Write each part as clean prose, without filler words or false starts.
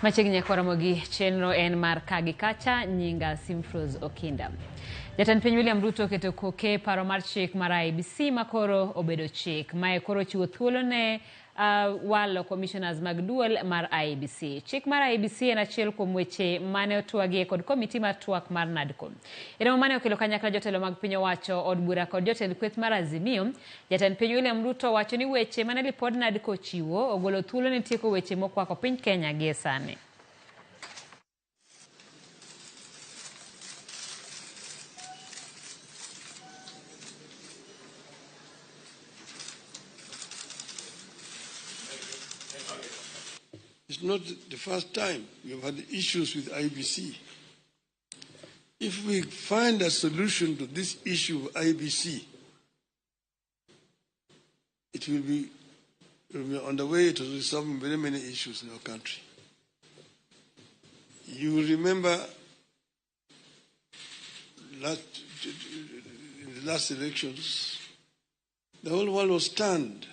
Machiegni kwa Ramogi chenro en mar KaaGiKacha nyinga Simfros Okinda. Jatend piny William Ruto keto koke paro mar chik mar IEBC makoro obedo chik. Mae koro chiwo thuolo ne walo commissioners mag duol mar IEBC. Chik mar IEBC en achiel kuom weche mane otwagie kod komiti mar twak mar NADCO. Eno mane okelo kanyakla jotelo mag piny owacho, od bura kod jotend kweth mar Azimio. Jatend piny William Ruto wacho ni weche mane lipod NADCO chiwo ogolo thuolo ne tieko weche mokwako piny Kenya gie sani. It's not the first time we have had issues with IEBC. If we find a solution to this issue of IEBC, it will be on the way to resolving very many issues in our country. You will remember in the last elections, the whole world was stunned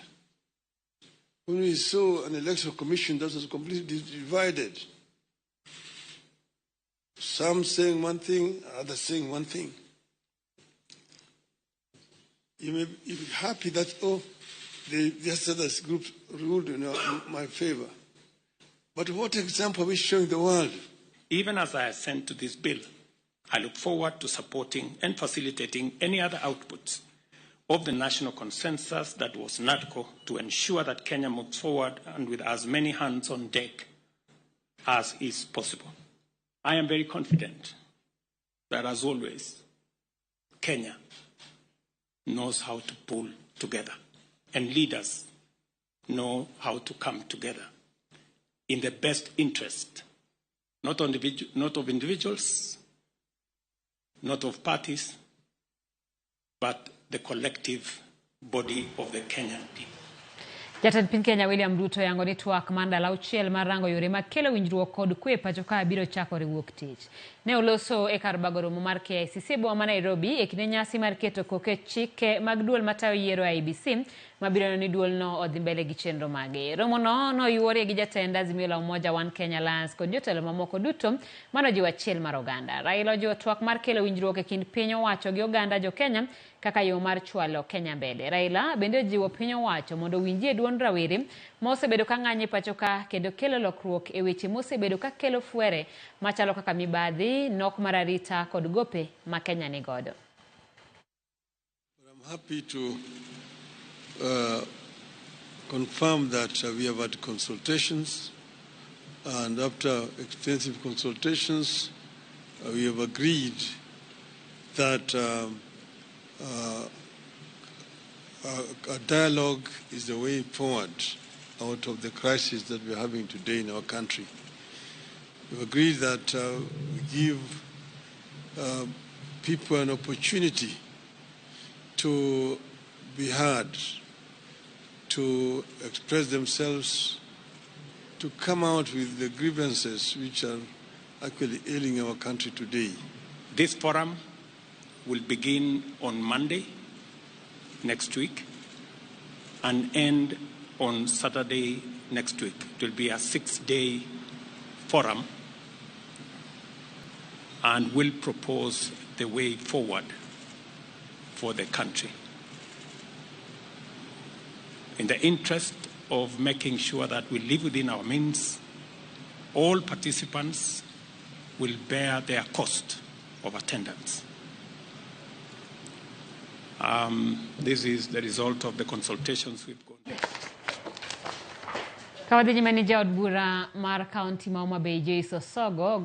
when we saw an electoral commission that was completely divided. Some saying one thing, others saying one thing. You may be happy that, the other group ruled in my favor. But what example are we showing the world? Even as I assent to this bill, I look forward to supporting and facilitating any other outputs of the national consensus that was NADCO to ensure that Kenya moves forward and with as many hands on deck as is possible. I am very confident that, as always, Kenya knows how to pull together, and leaders know how to come together in the best interest, not of individuals, not of parties, but the collective body of the Kenyan people. Jatend piny Kenya William Ruto yango ni twak mandala auchiel marango yore makelo winjruok kod kwe pacho ka biro chako riwruok tich. Ne oloso e kar bagoromo mar KICC boma Nairobi e kinde nyasi mar keto koke chike mag duol matayo yiero IEBC mabiro ni duol no odhi mbele gi chenro mage. Romo no yuore gi jatend Azimio la Umoja One Kenya Alliance kod jotelo mamoko duto manojiwo achiel mar oganda. Raila ojiwo twak mar kelo winjruok e kind piny owacho gi oganda jo Kenya kaka yo mar chwalo Kenya mbele. Raila bende ojiwo piny owacho mondo winjie duond rawere mosebedo ka ng'anye pacho ka kendo kelo lokruok e weche mosebedo ka kelo fuere machalo kaka mibadhi, nok mar arita kod gope ma Kenya ni godo. I'm happy to confirm that we have had consultations, and after extensive consultations, we have agreed that a dialogue is the way forward out of the crisis that we're having today in our country. We've agreed that we give people an opportunity to be heard, to express themselves, to come out with the grievances which are actually ailing our country today. This forum will begin on Monday next week and end on Saturday next week. It will be a 6-day forum and will propose the way forward for the country. In the interest of making sure that we live within our means, all participants will bear their cost of attendance. This is the result of the consultations we've gone through. Kawadhi manager od bura mar county ma Homa Bay Joyce Osogo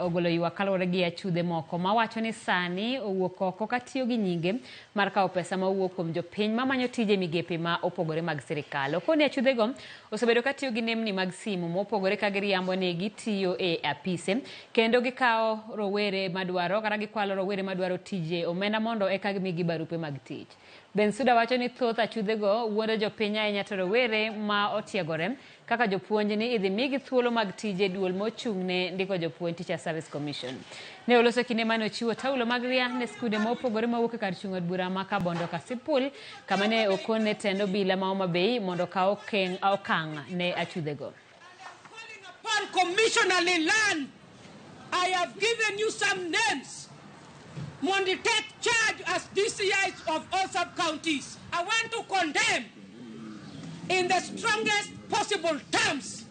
ogolo ywak kaluwore gi achudhe moko mawacho ni sani owuok oko katiyo gi nyinge mar kawo pesa ma owuok kuom jopiny mamanyo tije migepe ma opogore mag sirikal. Okoni achudhego osebedo katiyo gi nembni mag simu mopogore ka giriambo ni gitiyo e apise kendo gikawo rowere madwaro kata gikwalo rowere madwaro tije omenda mondo eka gimigi barupe mag tich. Bensuda wacho ni thoth achudhego wuondo jopiny ahinya to rowere ma otiegore kaka jopuonj ni idhi migi thuolo mag tije duol mochung'ne ndiko jopuonj Teacher Service Commission. Ne oloso kinde mane ochiwo taulo mag ria ne skunde mopogore mawuok e kar chung' od bura ma Kabondo Kasipul kama ne okone tendo bila ma Homa Bay mondo kaw okang' ne achudhego. commissionerly land. I have given you some names. Mondi take charge as DCIs of all sub-counties. I want to condemn in the strongest possible terms.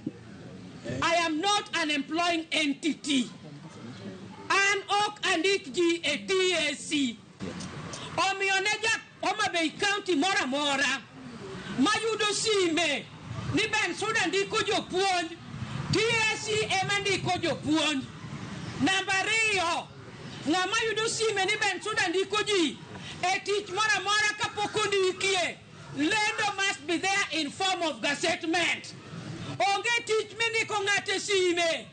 I am not an employing entity. An ok andikji a TAC. Omioneja Homa Bay County mora mayudo sime ni Ben Sudan ndiko jopuonj TAC ema ndiko jopuonj. Namba 2, ng'ama yudo sime ni Ben Sudan ndiko ji e tich mora kapok ondikie. Lendo must be there in form of gazettement. Onge tich mindiko ng'ate sime.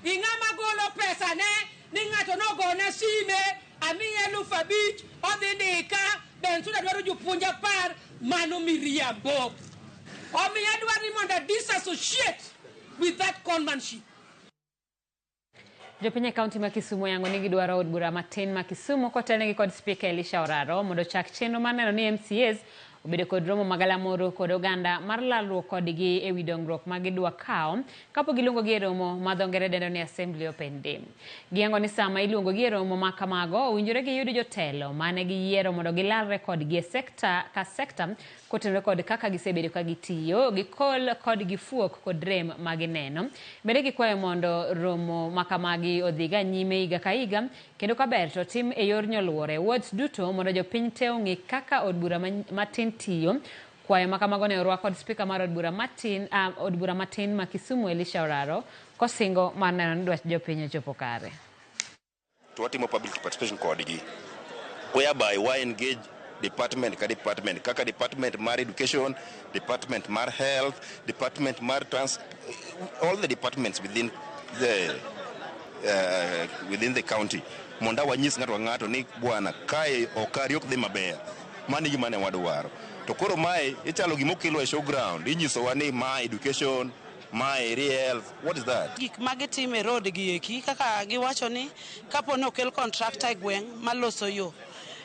Ing'ama golo pesa ne ni ng'ato nogona sime amiye 5,000 odhi ndika Ben Sudan dwaro jopuonj 10 mano miriambo. Omiyo adwaro ni mondo disassociate with that conmanship. Jopiny kaunti ma Kisumu yango ni gidwaro od bura matin ma Kisumu kotelnegi kod Speaker Elisha Oraro mondo chak chenro mar neno ni MCAs obedo kod romo magalamoro kod oganda mar lalruok kodgi ewi dongruok ma gidwa kawo kapo giluongo gi e romo ma dho ngere dendo ni Assembly Open Day. Giyango ni sama iluongo gi e romo ma kamago owinjore giyud jotelo mane giyiero mondo gilalre kodgi e sekta ka sekta kotenore kod kaka gisebedo ka gitiyo gikol kod gifuok kod rem ma gineno. Bende gikwayo mondo romo ma kamagi odhiga nyime higa ka higa kendo kaber to tim e yor nyoluore wards duto mondo jopiny te ong'e kaka od bura matin tiyo. Kwayo makamago ne orwak kod Speaker mar od bura matin ma Kisumu Elisha Oraro kosingo mar neno ni dwach jopiny ochopo kare. To watimo public participation kodgi whereby we engage department kaka department mar education, department mar health, department mar all the departments within the county monda wanyis ng'ato ni bwana kae okari ok dhi maber mani gima ne wadwaro. To koro mae ichalo gima okelo e showground inyisowa ni ma education ma health. What is that? Gik magitime road gi eki kaka giwacho ni kapo no kel contractor gweng maloso yo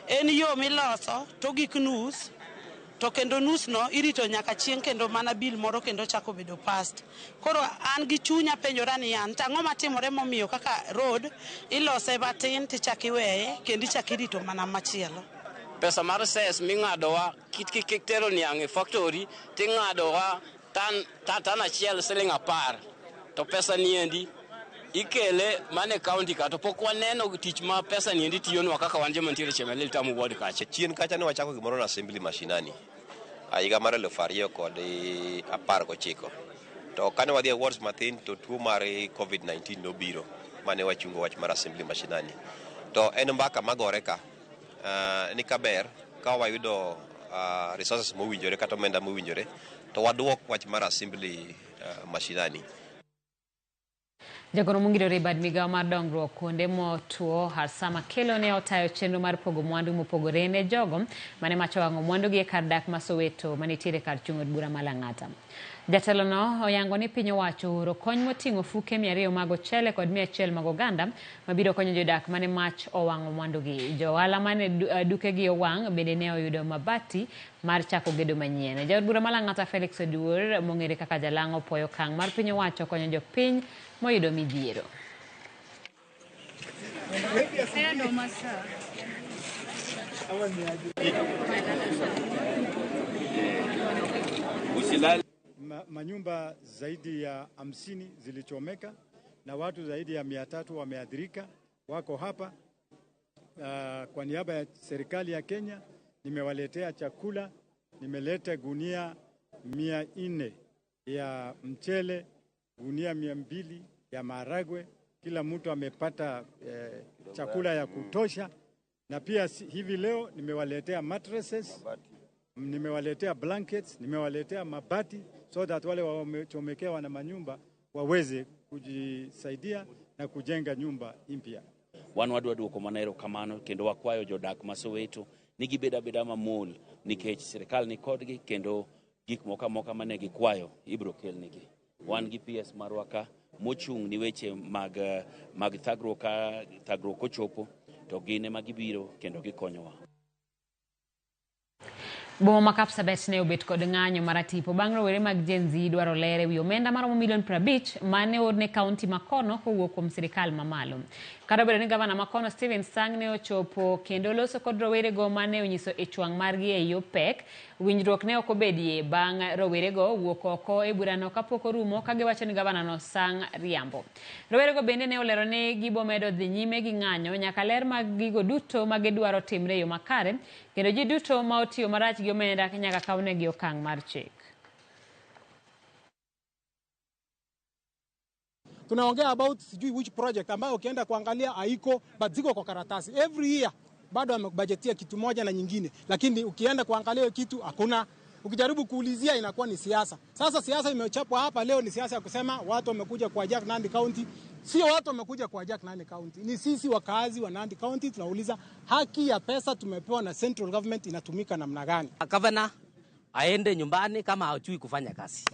en yo miloso to gik nus to kendo nus no irito nyaka chieng kendo mana bill moro kendo chako bedo past. Koro an gi chunya penjora ni an tang'o matimore momiyo kaka road ilose matin tichaki weye kendo ichaki rito mana machielo. Pesa mar ses ming'adowa kitero niang' e factory ting'adowa tan achiel siling 10 to pesa niendi ikele mane county ka to pok waneno tich ma pesa niendi tiyonwa kaka wan joma ntiere Chemelil tamu ward kacha. Chien kacha ne wachako gimoro na assembly mashinani higa mar 2019 to kane wadhi e wards mathin to tuo mar COVID-19 nobiro mane wachungo wach mar assembly mashinani to en mbaka magore ka ni kaber ka wayudo resources mowinjore kata omenda mowinjore to waduok wach mar assembly mashinani. Jagoro mongirore bad migawo mar dongruok kuonde motuo Harsama Kelo ne otayo chenro mar pogo mwandu mopogore ne jogo mane macho wang'o mwandu gi e kar dak ma Soweto manitiere kar chung' od bura ma Lang'ata. Jatelo no oyango ni piny owacho oro kony moting'o fuke 200 mag ochele kod 100 mag oganda mabiro konyo jodak mane mach owang'o mwandu gi. Johala mane duke gi owang' bende ne oyudo mabati mar chako gedo manyien. Jaod bura ma Lang'ata Felix Oduor mong'ere kaka Jalango opoyo okang' mar piny owacho konyo jopiny moyudo midhiero. Manyumba zaidi ya 50 zilichomeka na watu zaidi ya 300 wameathirika wako hapa. Kwa niaba ya serikali ya Kenya nimewaletea chakula, nimeleta gunia 400 ya mchele, gunia 200 ya maharagwe. Kila mtu amepata chakula ya kutosha, na pia hivi leo nimewaletea mattresses, nimewaletea blankets, nimewaletea mabati so that wale wamechomekewa na manyumba waweze kujisaidia na kujenga nyumba mpya. Wan wadwa duoko manero kamano kendo wakwayo jodak ma Soweto ni gibeda mamol nikech sirikal ni kodgi kendo gik moka mane gikwayo ibro kelnigi. Wan gi PS marwaka mochung' ni weche mag thagruok ochopo to gine magibiro kendo gikonyowa. Boma ma Kapsabet ne obet kod ng'anyo maratipo bang' rowere mag Gen Z dwaro ler ewi omenda maromo milion 50 mane orne kaunti makono kowuok kuom sirikal mamalo. Kata obedo ni gavana makono Stephen Sang ne ochopo kendo loso kod rowere go mane onyiso e chwang' margi e yo pek, winjruok ne ok obedie bang' rowere go wuok oko e burano kapok orumo ka giwacho ni gavana no Sang riambo. Rowere go bende ne olero ni gibomedo dhi nyime gi ng'anyo nyaka ler mag gigo duto ma gidwaro timre yo makare, kendo ji duto ma otiyo marach gi omenda nyaka kawnegi okang' mar chik. Tunaongea about sijui which project ambayo ukienda kuangalia haiko but ziko kwa karatasi. Every year bado amebudgetia kitu moja na nyingine, lakini ukienda kuangalia kitu hakuna. Ukijaribu kuulizia inakuwa ni siasa. Sasa siasa imechapwa hapa leo, ni siasa ya kusema watu wamekuja kwa Jack Nandi County. Sio watu wamekuja kwa Jack Nandi County, ni sisi wakazi wa Nandi County tunauliza haki ya pesa tumepewa na central government inatumika namna gani? Gavana aende nyumbani kama hajui kufanya kazi.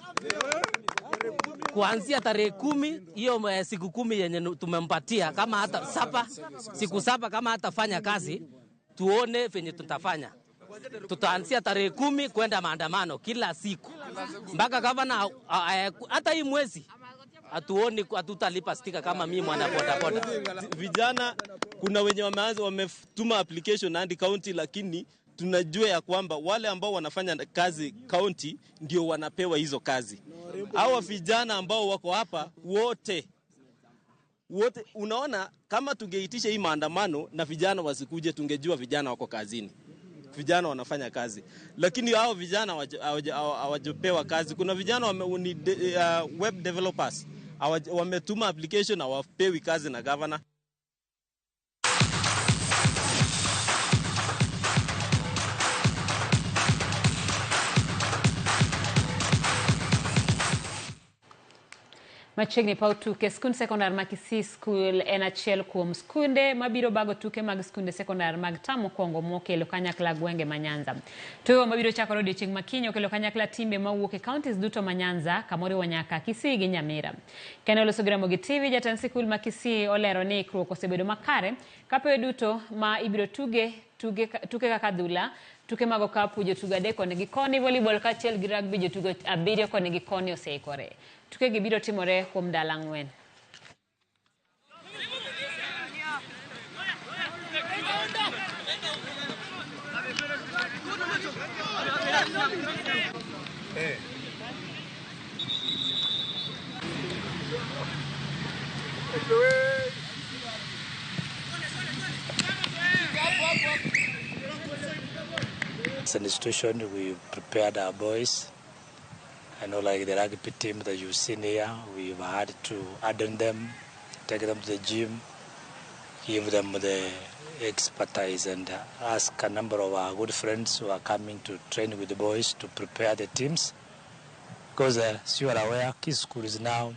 Kuanzia tarehe 10 hiyo siku 10 yenye tumempatia, kama hata siku 7 kama hatafanya kazi, tuone venye tutafanya. Tutaanzia tarehe 10 kwenda maandamano kila siku mpaka gavana hata hii mwezi hatuoni, hatutalipa stika kama mimi mwana bodaboda. Vijana kuna wenye wametuma application Nandi County, lakini tunajua ya kwamba wale ambao wanafanya kazi county ndio wanapewa hizo kazi. Hawa vijana ambao wako hapa wote unaona, kama tungeitisha hii maandamano na vijana wasikuje, tungejua vijana wako kazini, vijana wanafanya kazi, lakini hao vijana hawajapewa kazi. Kuna vijana web developers wametuma application na hawapewi kazi na governor. Machiegni pau tuke skund sekondar ma Kisii School en achiel kuom skunde mabiro bago tuke mag skunde sekondar mag tamo kongo mokelo kanyakla gwenge ma Nyanza. Tuyo mabiro chakore odiochieng' makiny okelo kanyakla timbe mawuok e counties duto ma Nyanza kamoriwo nyaka Kisii gi Nyamira. Kane oloso gi Ramogi TV, jatend sikul ma Kisii olero ni ikruok osebedo makare kapewe duto ma ibiro tuke kaka adhula, tuke mag okapu, jotugo 3 koni gi koni, volleyball kaachiel gi rugby jotugo 7 koni gi koni oseikore. Tuke gi biro timore kuom ndalo 4. As an institution, we prepared our boys. I know, like the rugby team that you've seen here, we've had to harden them, take them to the gym, give them the expertise, and ask a number of our good friends who are coming to train with the boys to prepare the teams. Because as you are aware, Kisii School is now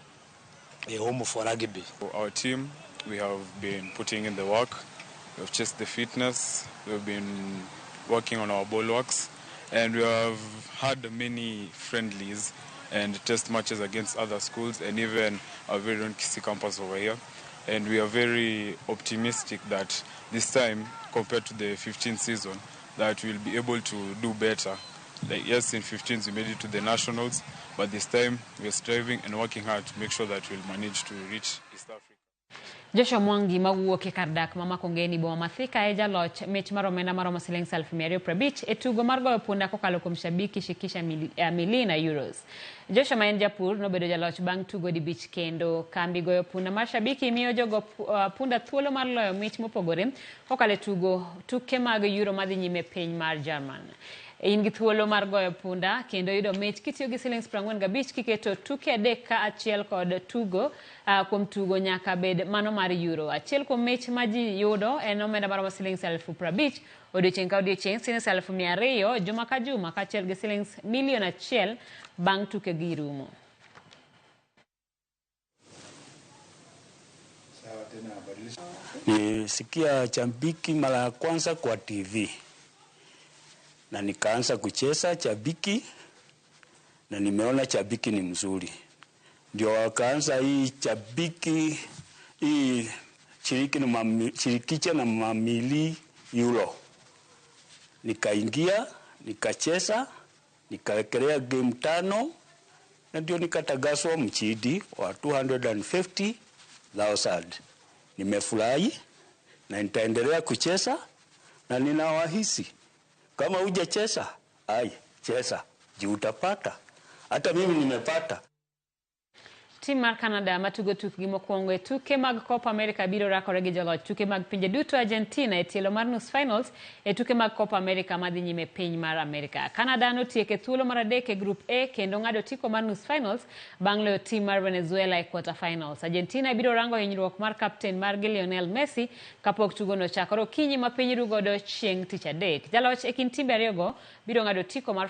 a home for rugby. For our team, we have been putting in the work. We have chased the fitness. We have been working on our ball works. And we have had many friendlies and test matches against other schools and even our very own Kisii campus over here. And we are very optimistic that this time, compared to the 15th season, that we'll be able to do better. Like, yes, in 15th we made it to the nationals, but this time we are striving and working hard to make sure that we'll manage to reach East Africa. Joshua Mwangi mawuok e kardak mama kongeni boma mathika e jaloch mich maromena maromo siling 250 e tugo mar goyo punda kokalo kuom shabiki shikisha mili na euros. Joshua ma en japur nobedo jaloch bang' tugo di bich kendo kambi goyo punda mar shabiki miyo jogo punda thuolo mar loyo mich mopogore kokalo e tuke mag euro madhi nyime piny mar German. In gi thuolo mar goyo punda kendo yudo mich kitiyo gi siling 45 kiketo tuke 3 ka achiel kod tugo kuom tugo nyaka bed mano mar euro. Achiel kuom mich ma ji yudo en omenda maromo siling 50,000 odiochieng' ka odiochieng' siling 200,000 juma ka juma kaachiel gi siling 1,000,000 bang' tuke gi rumo. Nisikia Chabiki mara ya kwanza kwa TV. Na nikaanza kucheza Chabiki na nimeona Chabiki ni mzuri. Ndio wakaanza hii Chabiki hii shirikiche na mamili euro. Nikaingia nikacheza, nikawekelea game 5 na ndio nikatangazwa mshindi wa 250,000. Nimefurahi na nitaendelea kucheza na ninawahisi kama hujacheza, cheza, juu utapata. Hata mimi nimepata. Tim mar Canada matugo tukgi mokwongo e tuke mag Copa America biro rakore gi joloch tuke mag pinje duto Argentina e tielo mar nus finals e tuke mag Copa America madhi nyime piny mar America. Canada notieke thuolo mar 3 e Group A kendo ng'ado tiko mar nus finals bang' loyo tim mar Venezuela e quarter finals. Argentina biro rango hinyruok mar kapten margi Lionel Messi kapok tugo no chakore okinyi ma piny rugodo chieng' tich adek. Jaloch e kind timbe ariyogo biro ng'ado tiko mar